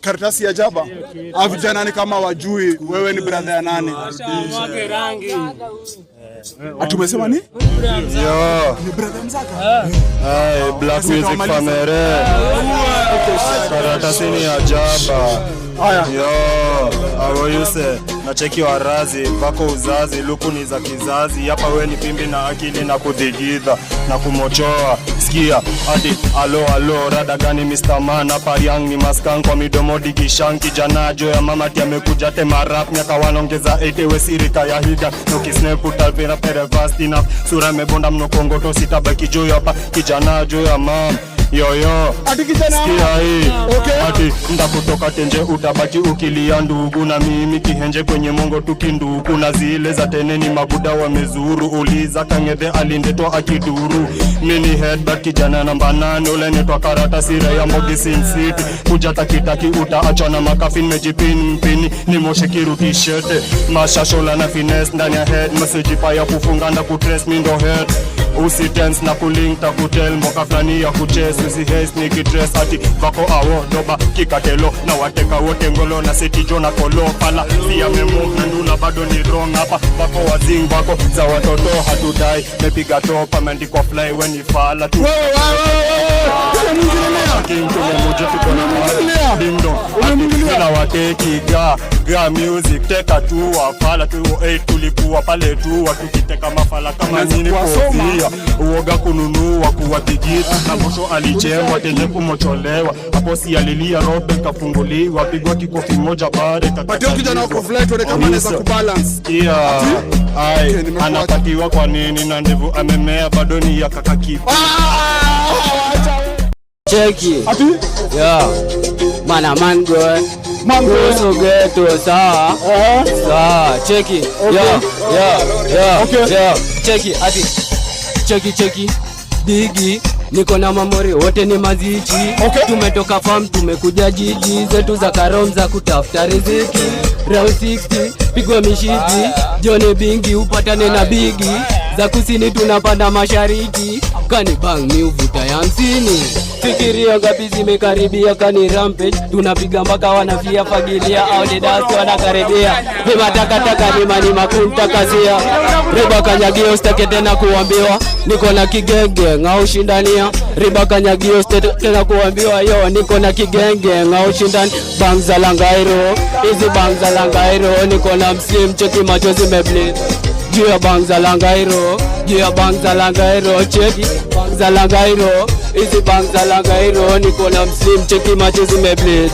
karatasi ya jaba. Vijana ni kama wajui wewe ni brother ya nani. Atumesema ni? Yo. Ni brother Mzaka. Black Music Famere. Karatasi ni ya jaba. Haya. Yo, awoyuse nacheki warazi vako uzazi luku ni za kizazi hapa we ni pimbi na akili na kudigidha na kumochoa sikia hadi alo rada gani Mr. Man hapa young ni maskan kwa midomo digishanki jana jo ya mama tia mekuja tema rap nyaka wanongeza 8 we sirika ya higa no kisnap utalpera pere fast enough sura mebonda mnokongoto sitabaki jo hapa kijana jo ya mama Yo, ati kijana sikia hii okay. Ati nda kutoka tenje utabaki ukilia ndugu na mimi kihenje kwenye mongo tukinduku na zile za teneni mabuda wamezuru uliza kangedhe alindetwa akiduru mini headback kijana namba 8 ule netwa karata sire ya Mbogi Sin City kuja takitaki utaachwa na makafin mejipini mpini ni moshi kirutishete mashashola na finesse ndani ya head message pa ya kufunga na kutrace mindo head usitense na kulink takutel mboka flani ya kuchase usi haste nikitrace ati vako awo doba kikatelo na wateka wote ngolo na seti jona kolo pala siya memo na ndula bado ni wrong hapa vako wazing vako za watoto hatudai mepiga topa meandikwa fly when you fall tu na wateki ga music teka tu wafala tu 8 tulikuwa pale tu watukiteka mafala kama nini kofia uoga kununua kuwatigita na mosho alichemwa tenye kumocholewa hapo si alilia robe kafunguliwa pigwa kikofi moja bare patio kijana wako flight wale kama anaweza kubalance ai anapatiwa kwa nini na ndevu amemea bado ni ya kaka kipi cheki ati mana mango so geto sawa cheki cheki ati cheki digi niko na mamori wote ni mazichi tumetoka farm tumekuja jiji zetu za karom za kutafuta riziki round 60 pigwa mishiki jone bingi upatane na bigi za kusini tunapanda mashariki kani bang ni uvuta ya 50 fikiria gapi zimekaribia kani rampage tunapiga mpaka wanafia fagilia au dedasu wanakaribia vima takataka mimani makunta kazia riba kanyagio stake tena kuambiwa niko na kigenge ngao shindania riba kanyagio stake tena kuambiwa yo niko na kigenge ngao shindani bang za langairo hizi bang za langairo niko na mslim cheki macho zimebleed juu ya bang za langairo cheki bang za langairo hizi bang za langairo niko na mslim cheki macho zimebleed